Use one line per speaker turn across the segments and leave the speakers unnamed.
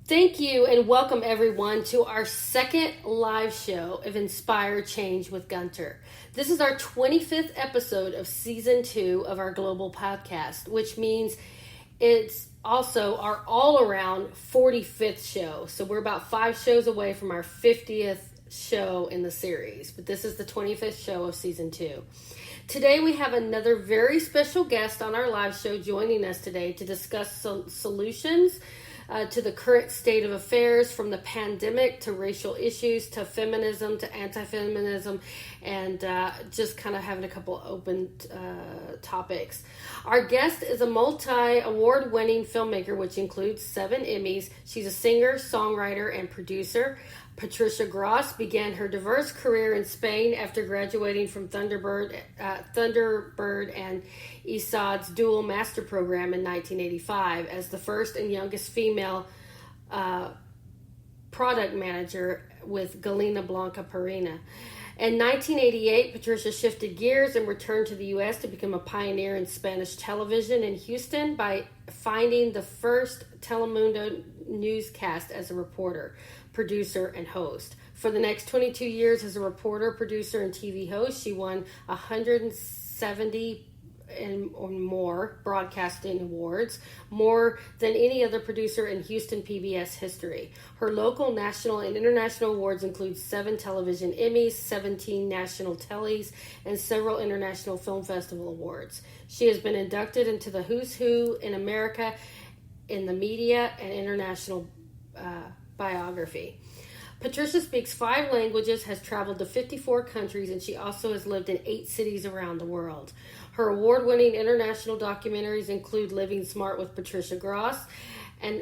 Thank you and welcome everyone to our second live show of Inspire Change with Gunter. This is our 25th episode of season 2 of our global podcast, which means it's also our all-around 45th show. So we're about 5 shows away from our 50th show in the series, but this is the 25th show of season 2. Today we have another very special guest on our live show joining us today to discuss solutions to the current state of affairs, from the pandemic to racial issues to feminism to anti-feminism, and just kind of having a couple open topics. Our guest is a multi-award-winning filmmaker, which includes 7 Emmys. She's a singer, songwriter, and producer. Patricia Gras began her diverse career in Spain after graduating from Thunderbird and ESADE's dual master program in 1985 as the first and youngest female product manager with Gallina Blanca Purina. In 1988, Patricia shifted gears and returned to the U.S. to become a pioneer in Spanish television in Houston by finding the first Telemundo newscast as a reporter, producer, and host. For the next 22 years as a reporter, producer, and TV host, she won 170 or more broadcasting awards, more than any other producer in Houston PBS history. Her local, national, and international awards include 7 television Emmys, 17 national Tellys, and several international film festival awards. She has been inducted into the Who's Who in America in the Media and International Biography. Patricia speaks 5 languages, has traveled to 54 countries, and she also has lived in 8 cities around the world. Her award-winning international documentaries include Living Smart with Patricia Gras,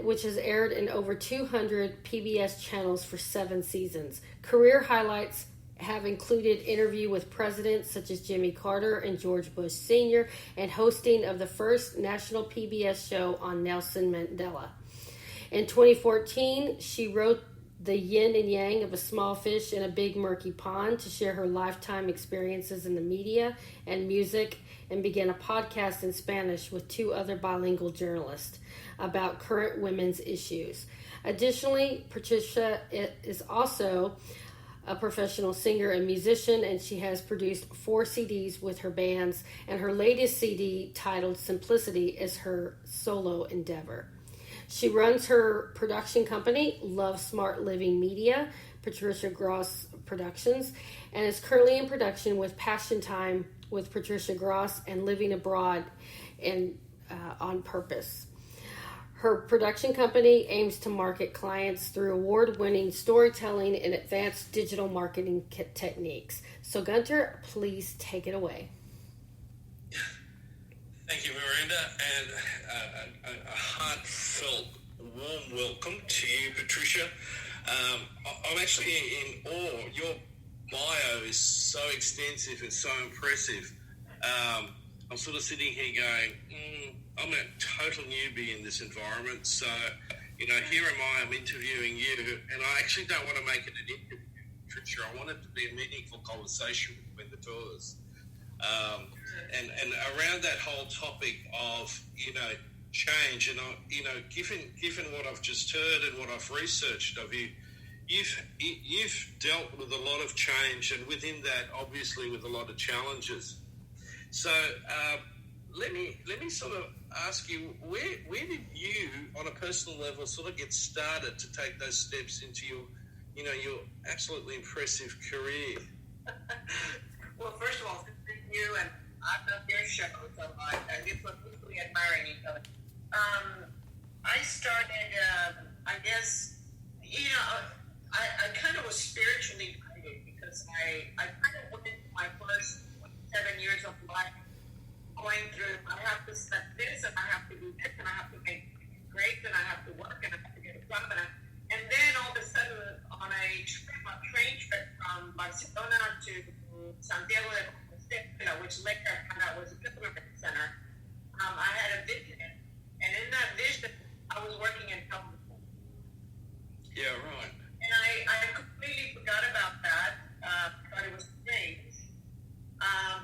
which has aired in over 200 PBS channels for 7 seasons. Career highlights have included interview with presidents such as Jimmy Carter and George Bush Sr., and hosting of the first national PBS show on Nelson Mandela. In 2014, she wrote The Yin and Yang of a Small Fish in a Big Murky Pond to share her lifetime experiences in the media and music, and began a podcast in Spanish with 2 other bilingual journalists about current women's issues. Additionally, Patricia is also a professional singer and musician, and she has produced 4 CDs with her bands, and her latest CD, titled Simplicity, is her solo endeavor. She runs her production company, Love Smart Living Media, Patricia Gras Productions, and is currently in production with Passion Time with Patricia Gras and Living Abroad on Purpose. Her production company aims to market clients through award-winning storytelling and advanced digital marketing techniques. So Gunter, please take it away.
Thank you, Miranda, and a heartfelt, warm welcome to you, Patricia. I'm actually in awe. Your bio is so extensive and so impressive. I'm sort of sitting here going, I'm a total newbie in this environment. So, here am I'm interviewing you, and I actually don't want to make it an interview, Patricia. I want it to be a meaningful conversation between the two of us. And around that whole topic of, change, and, given what I've just heard and what I've researched of you, you've dealt with a lot of change, and within that, obviously, with a lot of challenges. So let me sort of ask you, where did you, on a personal level, sort of get started to take those steps into your absolutely impressive career?
Well, first of all, thank you, and I love your show, so I guess we're mutually admiring each other. I started, I kind of was spiritually guided, because I kind of went into my first 7 years of life going through, I have to set this, and I have to do this, and I have to make grades, and I have to work, and I have to get a job, and then all of a sudden, on a train trip from Barcelona to Santiago de Compostela, which later I found out was a pilgrimage center, I had a vision, and in that vision, I was working in television.
Yeah, right.
And I completely forgot about that, thought it was strange.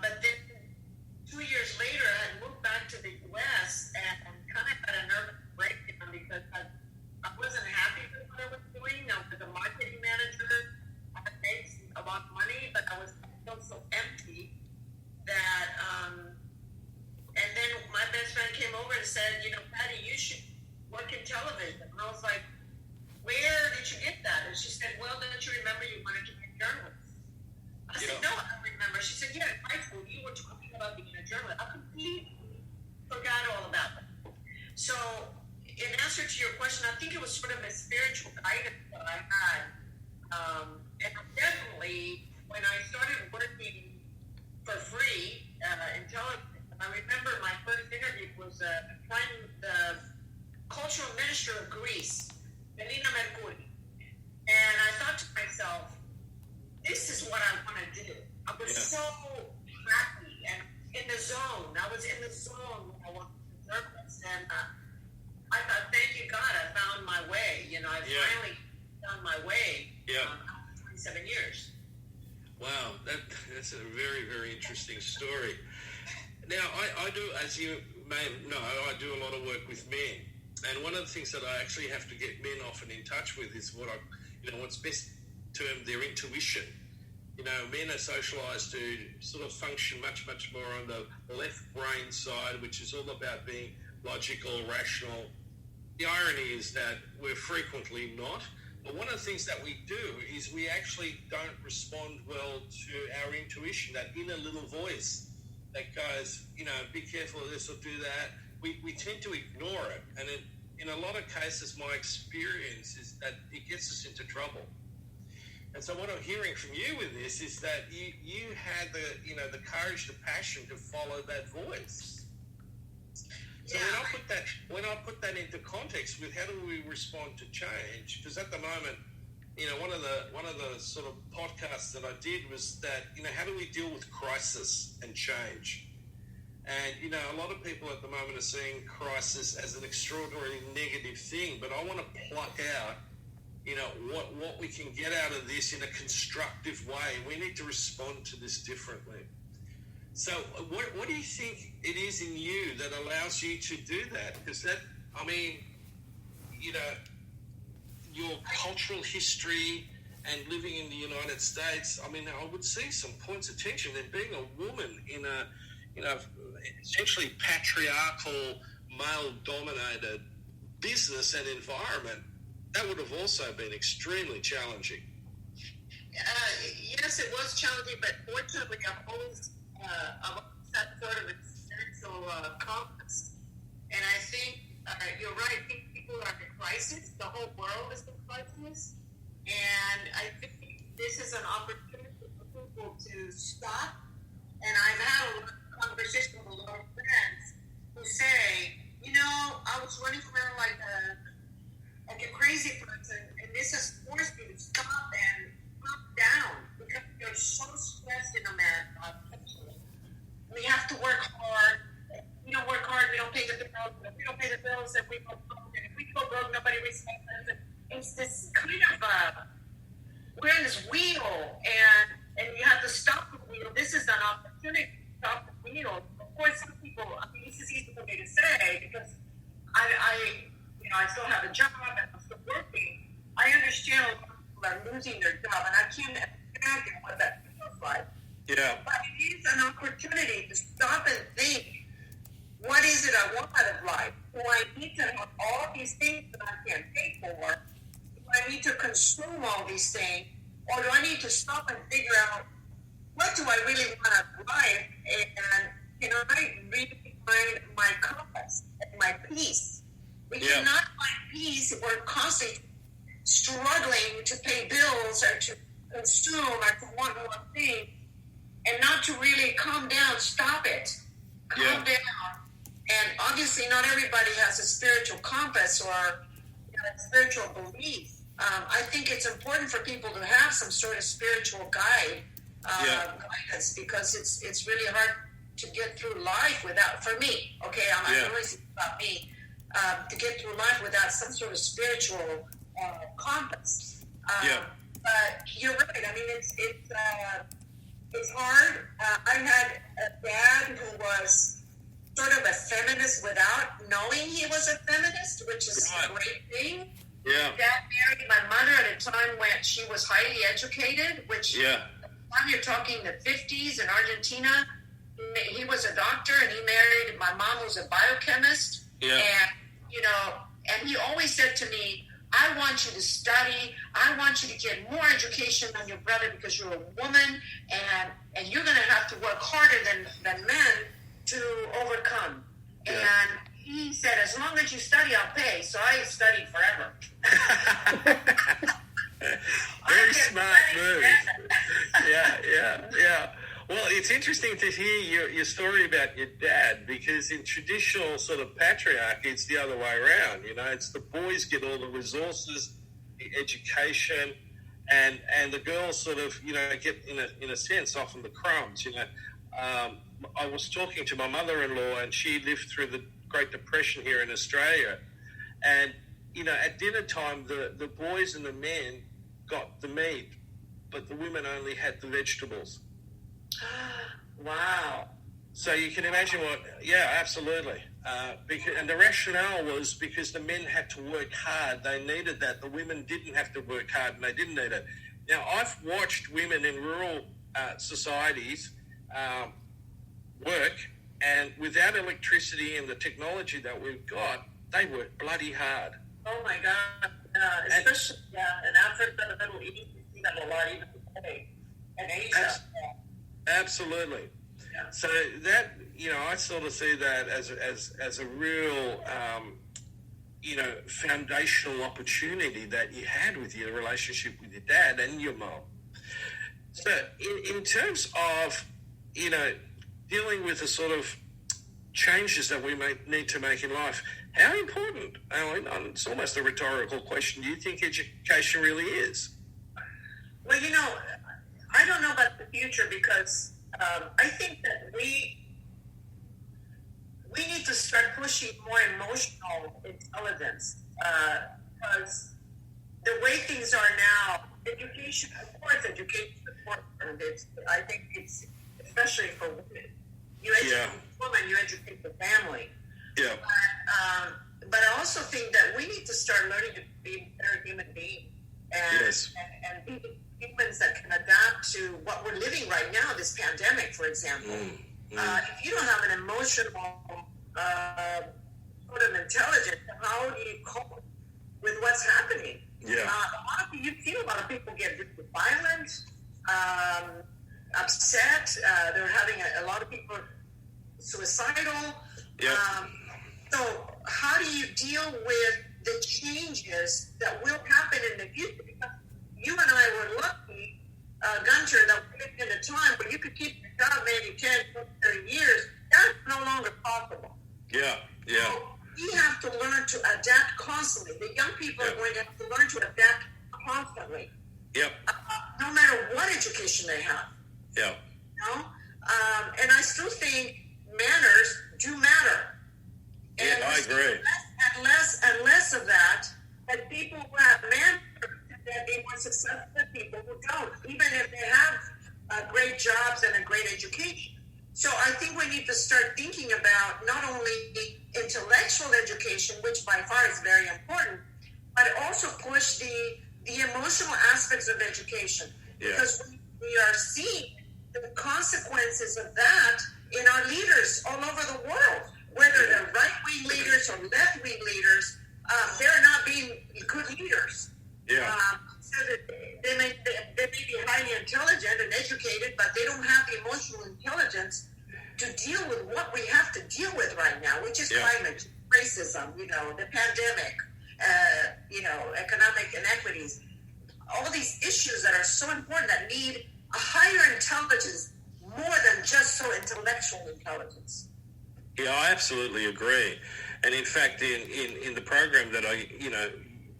But then 2 years later, I moved back to the U.S. and kind of had a nervous breakdown because I wasn't happy said, Patty, you should work in television. And I was like, where did you get that? And she said, well, don't you remember you wanted to be a journalist? I said, no, I don't remember. She said, yeah, in high school, you were talking about being a journalist. I completely forgot all about that. So, in answer to your question, I think it was sort of a spiritual guidance that I had. And definitely, when I started working for free in television, I remember my first interview was the cultural minister of Greece, Gallina Blanca. And I thought to myself, this is what I want to do. I was so happy and in the zone. I was in the zone when I wanted to serve this. And I thought, thank you, God, I found my way. I finally found my way after 27 years.
Wow, that's a very, very interesting story. Now, I do, as you may know, I do a lot of work with men. And one of the things that I actually have to get men often in touch with is what's best termed their intuition. Men are socialized to sort of function much, much more on the left brain side, which is all about being logical, rational. The irony is that we're frequently not. But one of the things that we do is we actually don't respond well to our intuition, that inner little voice that goes, be careful of this or do that. We tend to ignore it. And in a lot of cases, my experience is that it gets us into trouble. And so what I'm hearing from you with this is that you had the courage, the passion to follow that voice. So when I put that into context with how do we respond to change, because at the moment, one of the sort of podcasts that I did was that, how do we deal with crisis and change? And, a lot of people at the moment are seeing crisis as an extraordinarily negative thing, but I want to pluck out, what we can get out of this in a constructive way. We need to respond to this differently. So what do you think it is in you that allows you to do that? Because your cultural history and living in the United States, I would see some points of tension. And being a woman in a, essentially patriarchal, male-dominated business and environment, that would have also been extremely challenging.
Yes, it was challenging, but fortunately, I've always had sort of a spiritual compass. And I think you're right. I think people are in crisis. The whole world is in crisis. And I think this is an opportunity for people to stop. And I've had a lot of conversations with a lot of friends who say, I was running around like a crazy person, and this has forced me to stop and calm down because you're so stressed in America. We have to work hard. We don't work hard, we don't pay the bills. If we don't pay the bills, then we go broke. And if we go broke, nobody respects us. And it's this kind of we're in this wheel, and you have to stop the wheel. This is an opportunity to stop the wheel. Of course, some people, this is easy for me to say because I still have a job and I'm still working. I understand a lot of people are losing their job, and I can't imagine what that feels like.
Yeah.
But it is an opportunity to stop and think, what is it I want out of life? Do I need to have all these things that I can't pay for? Do I need to consume all these things? Or do I need to stop and figure out, what do I really want out of life? And can I really find my compass and my peace? We cannot find peace if we're constantly struggling to pay bills or to consume or to want more things, and not to really calm down, stop it, calm down. And obviously not everybody has a spiritual compass or a spiritual belief. I think it's important for people to have some sort of spiritual guidance, because it's really hard to get through life without, for me, I'm always thinking about me, to get through life without some sort of spiritual compass. But you're right. I mean, it's hard. I had a dad who was sort of a feminist without knowing he was a feminist, which is a great thing.
Yeah.
Dad married my mother at a time when she was highly educated, which you're talking the 50s in Argentina. He was a doctor, and he married my mom, who's a biochemist.
Yeah.
And, you know, and he always said to me, I want you to study. I want you to get more education than your brother because you're a woman, and you're going to have to work harder than men to overcome. Yeah. And he said, as long as you study, I'll pay. So I studied forever.
Very smart move. Yeah. Well, it's interesting to hear your story about your dad, because in traditional sort of patriarchy, it's the other way around. You know, it's the boys get all the resources, the education, and the girls sort of, you know, get in a sense often the crumbs. You know, I was talking to my mother-in-law, and she lived through the Great Depression here in Australia, and you know, at dinner time, the boys and the men got the meat, but the women only had the vegetables.
Wow.
So you can imagine absolutely. And the rationale was because the men had to work hard. They needed that. The women didn't have to work hard, and they didn't need it. Now, I've watched women in rural societies work, and without electricity and the technology that we've got, they work bloody hard.
Oh, my God. Especially in Africa, the Middle East, you see that a lot even today. And Asia.
Absolutely. Yeah. So that, you know, I sort of see that as a real, you know, foundational opportunity that you had with your relationship with your dad and your mom. So in terms of, you know, dealing with the sort of changes that we may need to make in life, how important, it's almost a rhetorical question, do you think education really is?
Well, you know, I don't know about the future, because I think that we need to start pushing more emotional intelligence, because the way things are now, education, of course, education is important. I think it's especially for women. You educate the woman, you educate the family.
Yeah.
But I also think that we need to start learning to be better human beings and be humans that can adapt to what we're living right now, this pandemic, for example. If you don't have an emotional sort of intelligence, how do you cope with what's happening?
Yeah.
You've seen a lot of people get violent, upset. They're having a lot of people suicidal.
Yeah.
So how do you deal with the changes that will happen in the future? Because you and I were lucky, Gunter, that we lived in a time where you could keep your job maybe 10, 30 years. That's no longer possible.
Yeah.
So we have to learn to adapt constantly. The young people are going to have to learn to adapt constantly.
Yep.
No matter what education they have.
Yeah.
You know? And I still think manners do matter. And
I agree.
Less and less of that, and people who have manners tend to be more successful than people who don't, even if they have great jobs and a great education. So I think we need to start thinking about not only the intellectual education, which by far is very important, but also push the emotional aspects of education.
Yeah.
Because we are seeing the consequences of that in our leaders all over the world. Whether they're right-wing leaders or left-wing leaders, they're not being good leaders.
Yeah.
So that they may be highly intelligent and educated, but they don't have the emotional intelligence to deal with what we have to deal with right now, which is climate, racism, you know, the pandemic, you know, economic inequities, all these issues that are so important that need a higher intelligence more than just so intellectual intelligence.
Yeah, I absolutely agree. And in fact, in the program that I, you know,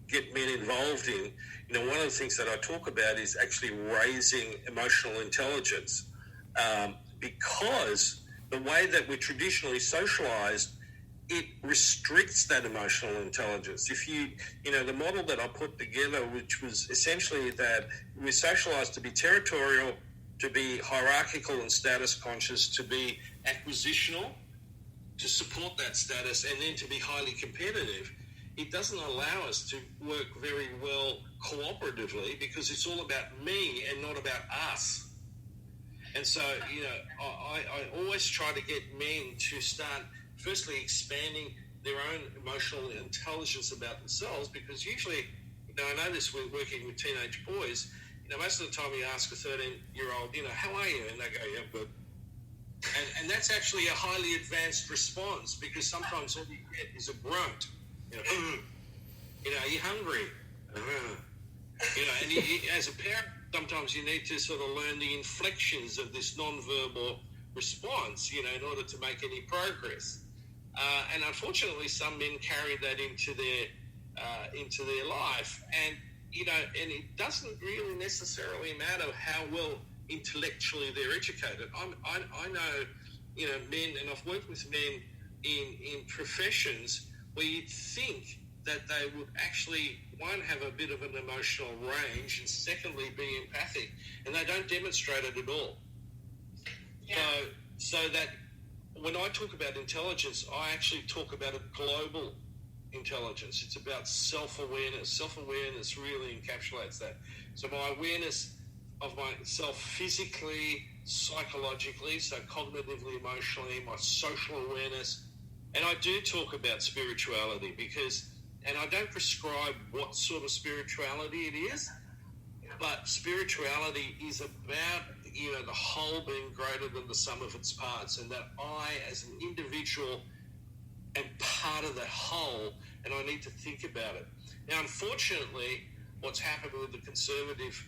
get men involved in, you know, one of the things that I talk about is actually raising emotional intelligence, because the way that we're traditionally socialized, it restricts that emotional intelligence. If you know, the model that I put together, which was essentially that we're socialized to be territorial, to be hierarchical and status conscious, to be acquisitional, to support that status, and then to be highly competitive, it doesn't allow us to work very well cooperatively, because it's all about me and not about us. And so, you know, I always try to get men to start firstly expanding their own emotional intelligence about themselves, because usually, I know this with working with teenage boys, most of the time you ask a 13-year-old, how are you? And they go, yeah, good. And that's actually a highly advanced response, because sometimes all you get is a grunt. Are you hungry? And you, as a parent, sometimes you need to sort of learn the inflections of this non-verbal response, in order to make any progress. And unfortunately, some men carry that into their life, and and it doesn't really necessarily matter how well intellectually they're educated. I know, men, and I've worked with men in professions where you'd think that they would actually, one, have a bit of an emotional range, and secondly, be empathic, and they don't demonstrate it at all. Yeah. So that when I talk about intelligence, I actually talk about a global intelligence. It's about self-awareness. Self-awareness really encapsulates that. So my awareness of myself physically, psychologically, so cognitively, emotionally, my social awareness. And I do talk about spirituality and I don't prescribe what sort of spirituality it is, but spirituality is about, the whole being greater than the sum of its parts, and that I, as an individual, am part of that whole, and I need to think about it. Now, unfortunately, what's happened with the conservative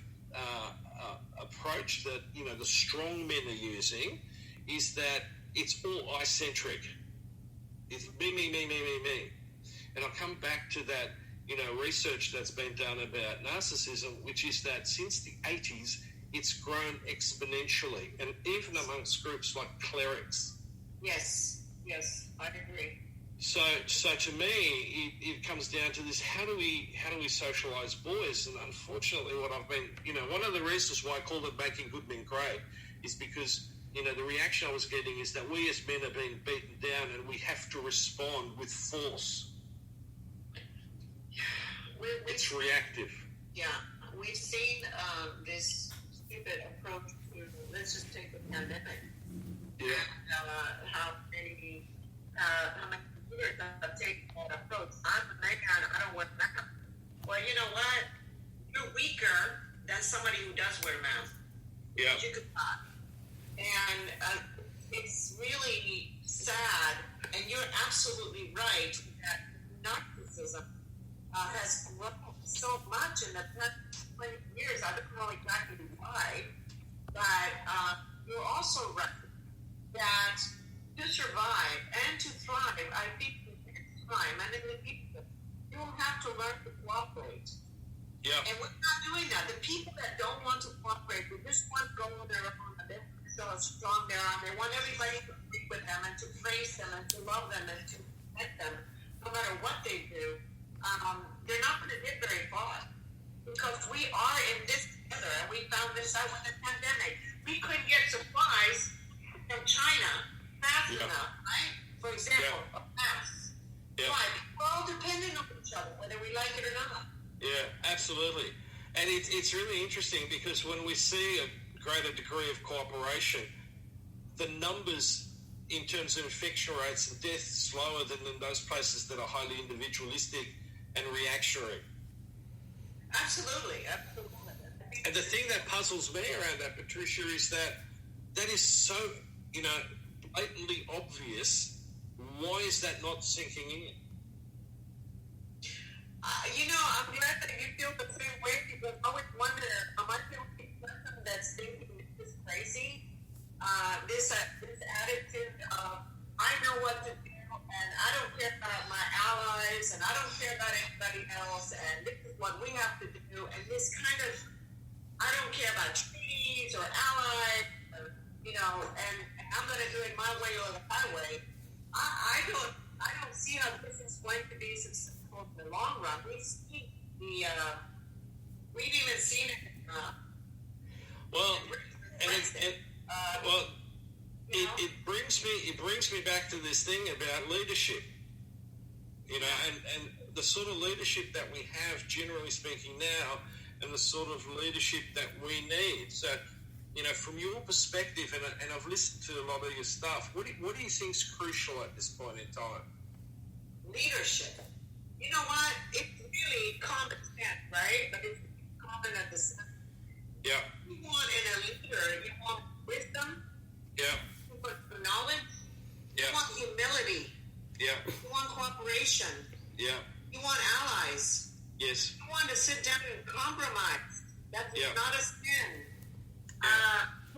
approach that, the strong men are using is that it's all I-centric. It's me. And I'll come back to that, research that's been done about narcissism, which is that since the 80s, it's grown exponentially, and even amongst groups like clerics.
Yes, I agree.
So to me, it comes down to this: how do we socialize boys? And unfortunately, what I've been, one of the reasons why I called it Making Good Men Great is because, the reaction I was getting is that we as men are being beaten down, and we have to respond with force. It's reactive.
Yeah, we've seen this stupid approach to, let's just take the pandemic.
Yeah.
And how many years I've taken that approach. I'm a man, I don't wear a mask. Well, you know what? You're weaker than somebody who does wear a mask.
Yeah.
You could not. And it's really sad, and you're absolutely right that narcissism has grown so much in the past 20 years. I don't know exactly why, but you're also right that to survive and to thrive, I think it's time, and in the future, you will have to learn to cooperate.
Yeah.
And we're not doing that. The people that don't want to cooperate, they just want to go on their own, and they want to show how strong they are, and they want everybody to agree with them and to praise them and to love them and to respect them, no matter what they do. They're not going to get very far, because we are in this together, and we found this out with the pandemic. We couldn't get supplies from China fast enough, right? For example, of masks.
Yeah.
Why? We're all dependent on each other, whether we like it or not.
Yeah, absolutely. And it's really interesting, because when we see a greater degree of cooperation, the numbers in terms of infection rates and deaths slower than in those places that are highly individualistic and reactionary.
Absolutely.
And the thing that puzzles me around that, Patricia, is that is so, blatantly obvious. Why is that not sinking in?
I'm glad that you feel the same way, because I always wonder, am I the only person that's thinking this is crazy? This attitude of, I know what to do, and I don't care about my allies, and I don't care about anybody else, and this is what we have to do, and this kind of, I don't care about treaties or allies, and I'm going to do it my way or the highway. I don't see how this is going to be successful in the long run. We've even seen it.
It brings me back to this thing about leadership. And the sort of leadership that we have, generally speaking, now, and the sort of leadership that we need. So, from your perspective, and I've listened to a lot of your stuff, what do you think is crucial at this point in time?
leadership. You know what? It's really common sense, right? But it's common at the same.
Yeah.
You want in a leader, you want wisdom.
Yeah.
You want knowledge.
Yeah.
You want humility.
Yeah.
You want cooperation.
Yeah.
You want allies.
Yes.
You want to sit down and compromise. That's not a sin.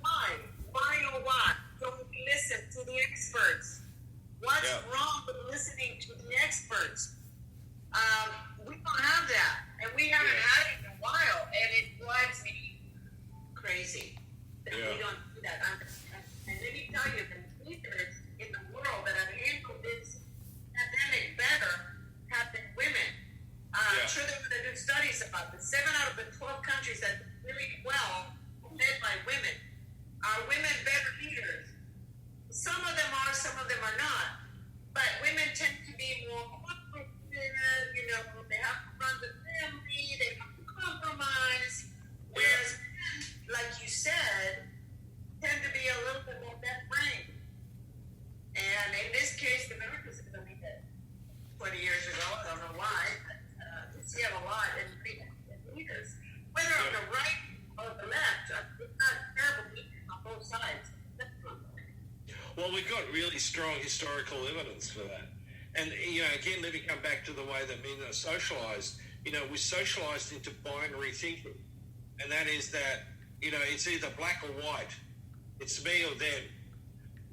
Why? Why or what? Don't listen to the experts. What's wrong with listening to the experts? We don't have that, and we haven't had it in a while, and it drives me crazy that we don't do that. And let me tell you, the leaders in the world that have handled this pandemic better have been women. I'm sure they're going to do studies about this. 7 out of the 12 countries that do really well are led by women. Are women better leaders? Some of them are, some of them are not. But women tend to be more cooperative, you know, they have to run the family, they have to compromise. Whereas men, like you said, tend to be a little bit more left-brained. And in this case, the Americans are going to be dead 20 years ago. I don't know why, but we see it a lot in leaders. Whether on the right or the left, it's not terrible leaders on both sides.
Well, we've got really strong historical evidence for that. And, you know, again, let me come back to the way that men are socialized. You know, we're socialized into binary thinking. And that is that, you know, it's either black or white. It's me or them.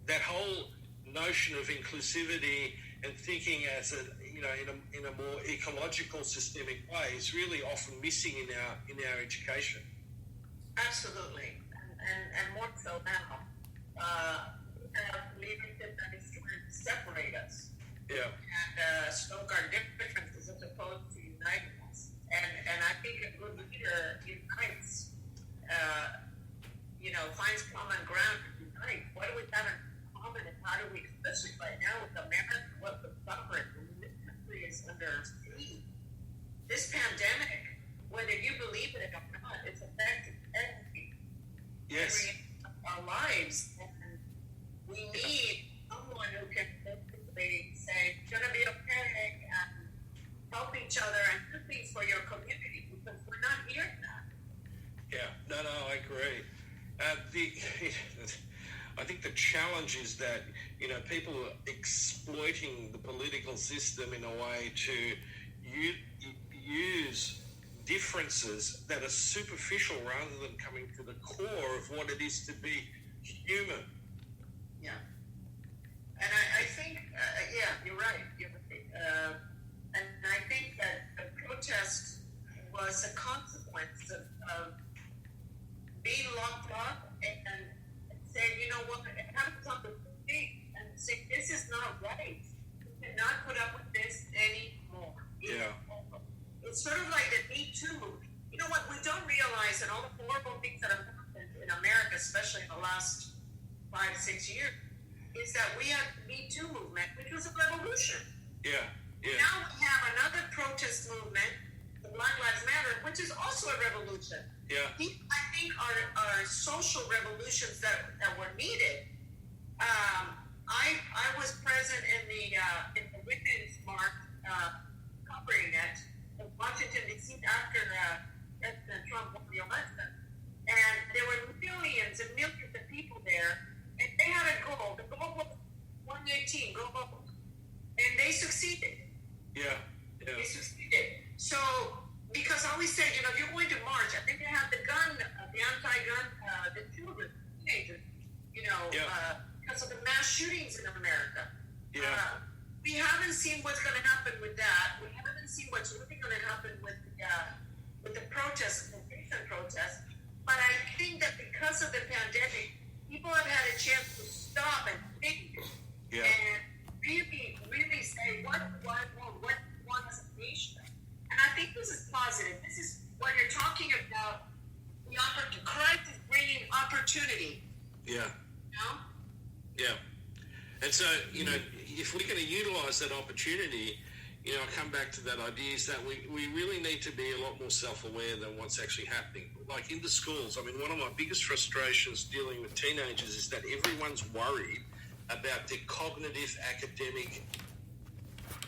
That whole notion of inclusivity and thinking as a, you know, in a more ecological, systemic way is really often missing in our education.
Absolutely. And more so now. Leadership that is trying to separate us.
Yeah.
And stoke our differences as opposed to uniting us. And I think a good leader unites, you know, finds common ground to unite. What do we have in common, and how do we, especially right now with America, what the suffering in this country is under siege. This pandemic, whether you believe it or not, it's affecting every our lives. We need someone who can basically say, it's going to be okay, and help each other and do things for your community, because we're not hearing that.
Yeah, no, I agree. I think the challenge is that, you know, people are exploiting the political system in a way to use differences that are superficial rather than coming to the core of what it is to be human.
Yeah. And I think, you're right. And I think that the protest was a consequence of being locked up and saying, you know what, it happens on the street and say, this is not right. We cannot put up with this anymore. It's sort of like the Me Too movement. You know what, we don't realize that all the horrible things that have happened in America, especially in the last 5-6 years, is that we have the Me Too movement, which was a revolution.
Yeah.
Now we have another protest movement, the Black Lives Matter, which is also a revolution.
Yeah.
I think are social revolutions that were needed. I was present in the Women's March covering it in Washington, D.C. after President Trump won the election. And there were millions and millions of people there, and they had a goal. The goal was 2018, go vote. And they succeeded.
Yeah.
They succeeded. So, because I always say, you know, if you're going to march, I think they have the gun, the anti-gun, the children, teenagers, you know, because of the mass shootings in America.
Yeah.
We haven't seen what's going to happen with that. We haven't seen what's really going to happen with the protests, the recent protests. But I think that because of the pandemic, people have had a chance to stop and think and really, really say what as a nation. And I think this is positive. This is when you're talking about the opportunity. Christ is bringing opportunity.
Yeah.
You know?
Yeah. And so, you know, if we're going to utilize that opportunity, you know, I come back to that idea is that we really need to be a lot more self-aware than what's actually happening. Like in the schools, I mean, one of my biggest frustrations dealing with teenagers is that everyone's worried about their cognitive academic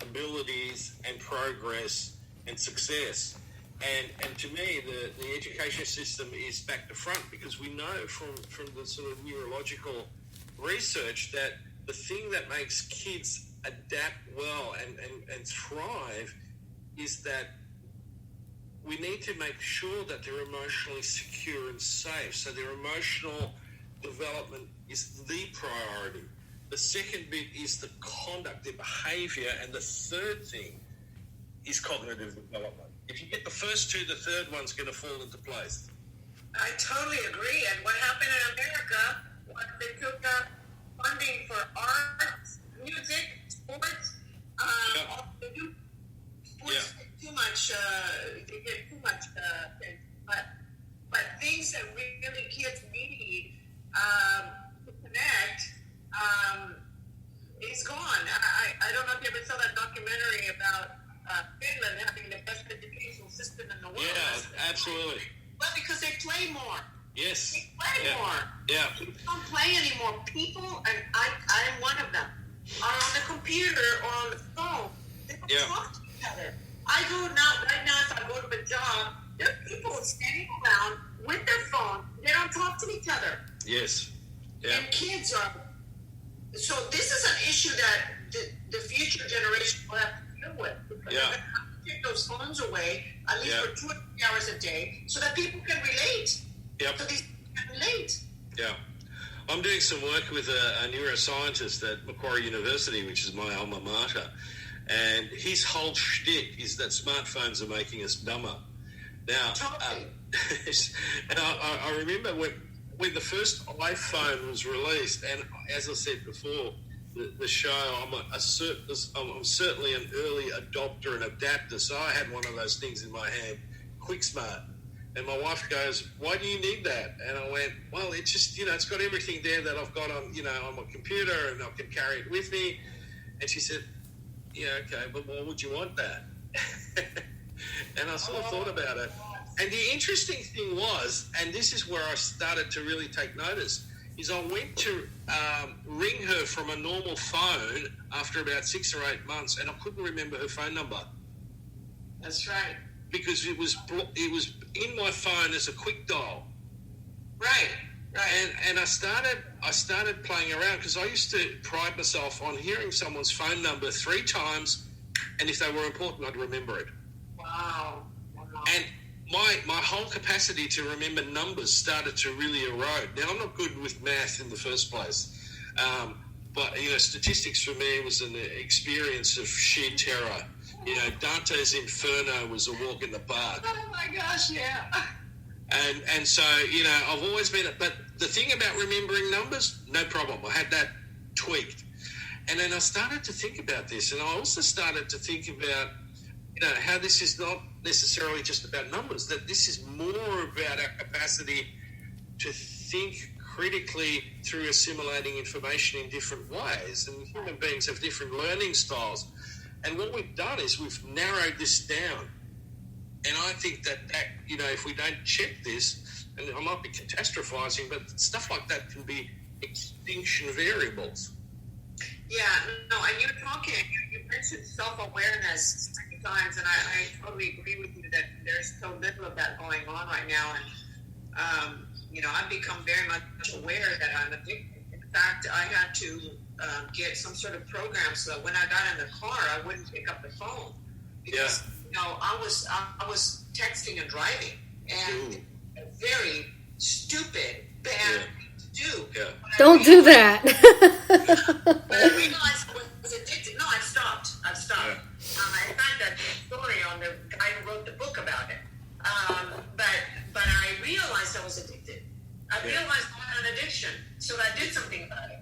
abilities and progress and success. And to me, the education system is back to front, because we know from the sort of neurological research that the thing that makes kids adapt well and thrive is that we need to make sure that they're emotionally secure and safe. So their emotional development is the priority. The second bit is the conduct, their behavior, and the third thing is cognitive development. If you get the first two, the third one's going to fall into place.
I totally agree. And what happened in America was they took funding for arts, music, sports. They do sports too much. They get too much. But things that really kids need to connect is gone. I don't know if you ever saw that documentary about Finland having the best educational system in the world.
Yeah, absolutely.
Well, because they play more.
Yes.
They play more.
Yeah.
People don't play anymore. People, and I am one of them, are on the computer or on the phone. They don't talk to each other. I go right now, if I go to a job, there are people standing around with their phone. They don't talk to each other.
Yes. Yeah.
And kids are. So this is an issue that the future generation will have to deal with. Because they're going to have to take those phones away, at least for 2 or 3 hours a day, so that people can relate.
Yep.
So these people can relate.
Yeah. I'm doing some work with a neuroscientist at Macquarie University, which is my alma mater, and his whole shtick is that smartphones are making us dumber. Now, and I remember when the first iPhone was released, and as I said before, the show, I'm certainly an early adopter and adapter, so I had one of those things in my hand, Quick Smart. And my wife goes, "Why do you need that?" And I went, "Well, it's just, it's got everything there that I've got on my computer, and I can carry it with me." And she said, "Yeah, okay, but why would you want that?" And I sort of thought about it. And the interesting thing was, and this is where I started to really take notice, is I went to ring her from a normal phone after about 6 or 8 months, and I couldn't remember her phone number.
That's right.
Because it was in my phone as a quick dial.
Right.
And I started playing around, because I used to pride myself on hearing someone's phone number 3 times, and if they were important, I'd remember it.
Wow.
And my whole capacity to remember numbers started to really erode. Now, I'm not good with math in the first place, but statistics for me was an experience of sheer terror. Dante's Inferno was a walk in the park.
Oh my gosh, yeah.
And so, I've always been, but the thing about remembering numbers, no problem. I had that tweaked. And then I started to think about this, and I also started to think about, how this is not necessarily just about numbers, that this is more about our capacity to think critically through assimilating information in different ways. And human beings have different learning styles. And what we've done is we've narrowed this down. And I think that if we don't check this, and I might be catastrophizing, but stuff like that can be extinction variables.
Yeah, no, and you're talking, you mentioned self-awareness many times, and I totally agree with you that there's so little of that going on right now. And, I've become very much aware that I'm addicted. In fact, I had to get some sort of program so that when I got in the car, I wouldn't pick up the phone. Because, I was texting and driving, and very stupid, bad thing to do. Yeah.
Don't do that.
But I realized I was addicted. No, I've stopped. Yeah. I found that story on the guy who wrote the book about it. But I realized I was addicted. I realized I had an addiction, so I did something about it.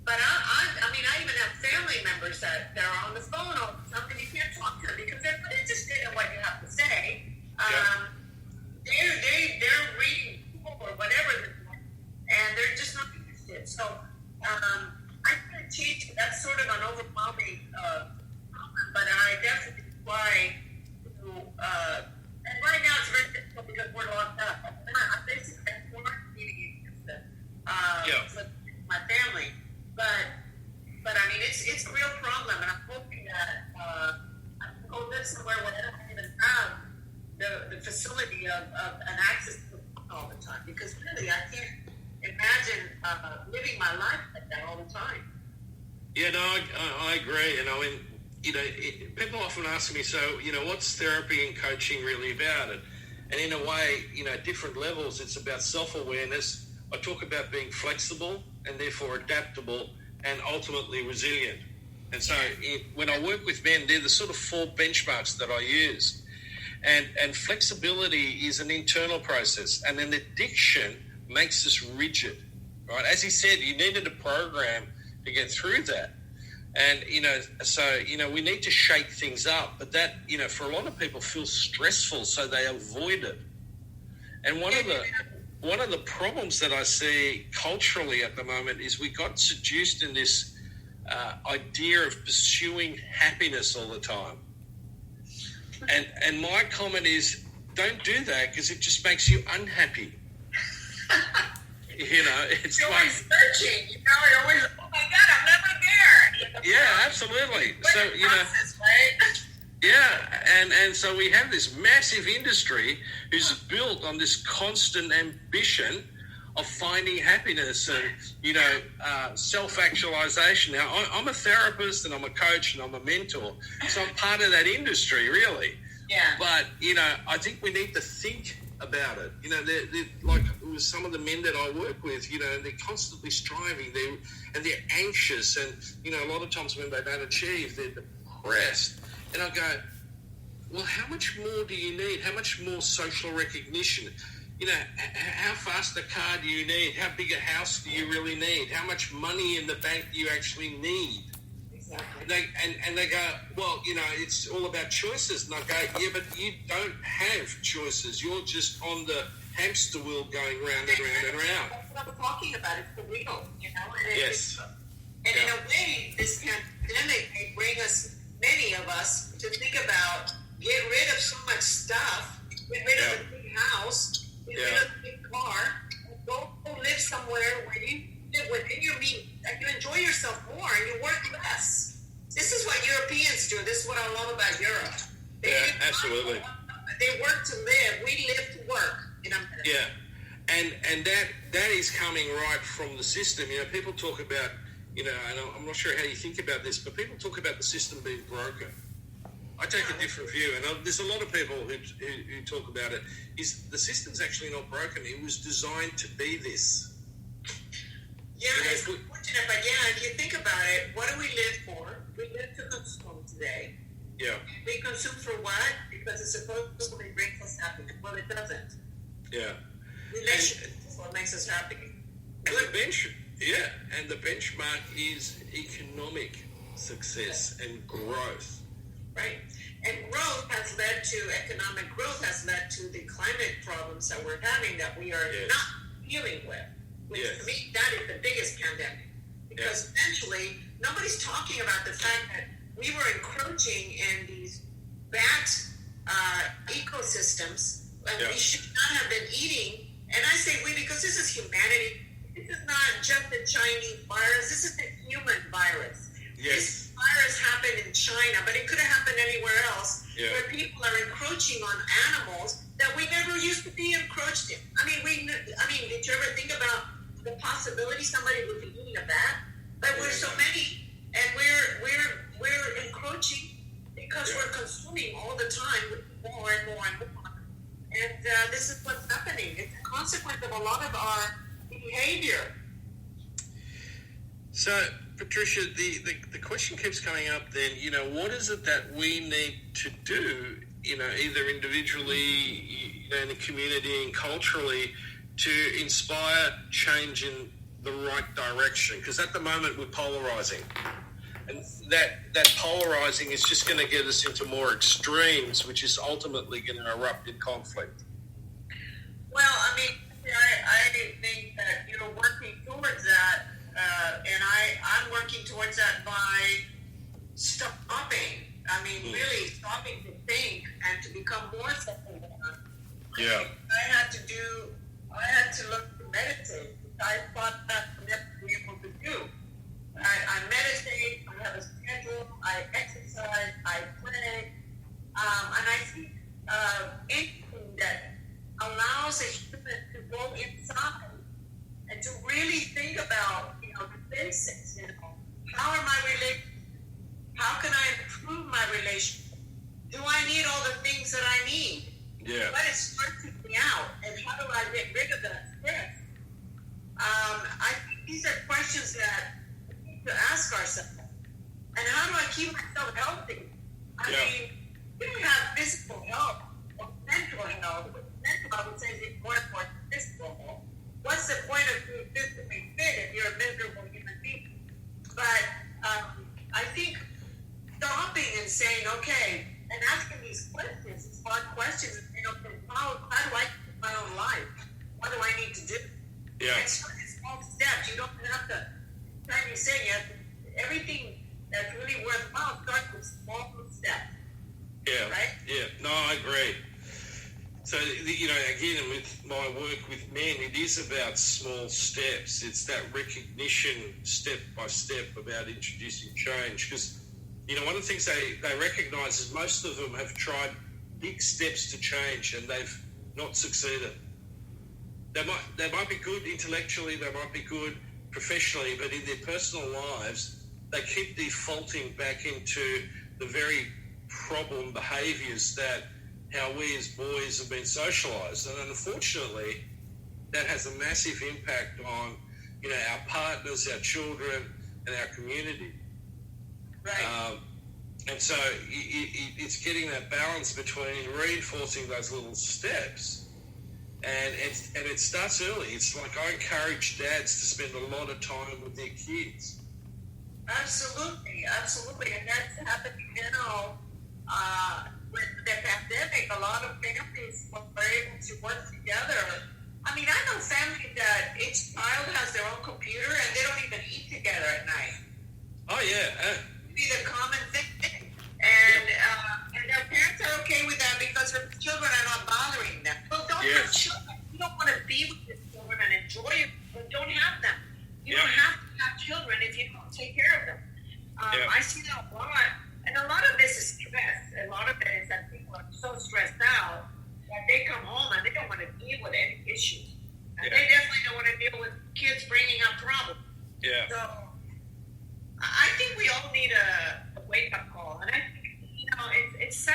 But I even have family members that are on the phone all the time, and you can't talk to them because they're not interested in what you have to say. They're reading or whatever, and they're just not interested. So I can teach. That's sort of an overwhelming problem, but I definitely try to. And right now it's very difficult because we're locked up. I'm basically quarantining with my family, but I mean it's a real problem, and I'm live somewhere where I don't even have the facility of an access to all the time, because really I can't imagine living my life like that all the time.
Yeah, no, I agree. And I mean, people often ask me, so, what's therapy and coaching really about? And in a way, at different levels, it's about self-awareness. I talk about being flexible and therefore adaptable and ultimately resilient. And so when I work with men, they're the sort of 4 benchmarks that I use. And flexibility is an internal process, and an addiction makes us rigid, right? As he said, you needed a program to get through that. And, we need to shake things up, but that, for a lot of people feels stressful, so they avoid it. And one of the problems that I see culturally at the moment is we got seduced in this idea of pursuing happiness all the time. And my comment is, don't do that, because it just makes you unhappy. It's
you're
like
always searching. You're always, oh my God, I'm never there.
Yeah, absolutely. So
process, right?
Yeah, and so we have this massive industry who's built on this constant ambition of finding happiness and, self-actualization. Now, I'm a therapist and I'm a coach and I'm a mentor, so I'm part of that industry, really.
Yeah.
But, I think we need to think about it. They're like with some of the men that I work with, they're constantly striving, they're anxious, and, a lot of times when they don't achieve, they're depressed. And I go, well, how much more do you need? How much more social recognition? How fast a car do you need? How big a house do you really need? How much money in the bank do you actually need?
Exactly.
And they go, well, it's all about choices. And I go, yeah, but you don't have choices. You're just on the hamster wheel going round and round and round.
That's what I'm talking about. It's the wheel, And
yes.
In a way, this pandemic may bring us, many of us, to think about, get rid of so much stuff, get rid of the big house, get rid of the big car, and go live somewhere where you live within your means and you enjoy yourself more and you work less. This is what Europeans do. This is what I love about Europe.
Absolutely.
They work to live. We live to work.
Yeah, and that is coming right from the system. People talk about, and I'm not sure how you think about this, but people talk about the system being broken. I take a different view, and there's a lot of people who talk about it. Is the system's actually not broken? It was designed to be this.
Yeah, it's unfortunate, but if you think about it, what do we live for? We live to consume today.
Yeah.
We consume for what? Because it's supposed to bring us happiness. Well, it doesn't.
Yeah.
Relationships is what makes us happy.
And the benchmark is economic success and growth.
Right. And economic growth has led to the climate problems that we're having that we are not dealing with. Which to me, that is the biggest pandemic. Because eventually, nobody's talking about the fact that we were encroaching in these bat ecosystems, and we should not have been eating. And I say we because this is humanity. This is not just a Chinese virus. This is a human virus.
Yes.
This virus happened in China, but it could have happened anywhere else, where people are encroaching on animals that we never used to be encroached in. Did you ever think about the possibility somebody would be eating a bat? But we're so many, and we're encroaching because we're consuming all the time with more and more and more. And this is what's happening. It's a consequence of a lot of our behavior.
So, Patricia, the question keeps coming up then, what is it that we need to do, either individually, in the community and culturally, to inspire change in the right direction? Because at the moment we're polarizing. And that polarizing is just going to get us into more extremes, which is ultimately going to erupt in conflict.
Well, I think that you're working towards that, and I'm working towards that by stopping. Really stopping to think and to become more self-aware.
Yeah.
I had to look to meditate. I thought that I would never be able to do. I meditate, I have a schedule, I exercise, I pray, I do I need all the things that I need?
Yeah.
What is stressing me out? And how do I get rid of that stress? I think these are questions that we need to ask ourselves. And how do I keep myself healthy? I mean, we don't have physical health or mental health. Mental, I would say, is more important than physical health. What's the point of being physically fit if you're a miserable human being? But I think stopping and saying, okay, and asking these questions, these hard questions, and saying, okay, how do I keep my own life? What do I need to do?
Yeah.
And start with small steps. You don't have to, like you say, everything that's really worthwhile starts with small steps.
Yeah.
Right?
Yeah. No, I agree. So, again, with my work with men, it is about small steps. It's that recognition step by step about introducing change. Because, one of the things they recognise is most of them have tried big steps to change and they've not succeeded. They might be good intellectually, they might be good professionally, but in their personal lives, they keep defaulting back into the very problem behaviours that how we as boys have been socialised. And unfortunately, that has a massive impact on, our partners, our children, and our community.
Right.
And so it's getting that balance between reinforcing those little steps. And it starts early. It's like I encourage dads to spend a lot of time with their kids.
Absolutely. And that's happening now. With the pandemic, a lot of families were able to work together. I mean, I know families that each child has their own computer and they don't even eat together at night.
Oh, yeah.
It'd be the common thing. And their parents are okay with that because their children are not bothering them. Well, don't have children. You don't want to be with your children and enjoy it, but don't have them. You don't have to have children if you don't take care of them. I see that a lot. And a lot of this is stress. A lot of it is that people are so stressed out that they come home and they don't want to deal with any issues. And they definitely don't want to deal with kids bringing up problems.
Yeah.
So I think we all need a wake-up call. And I think, it's sad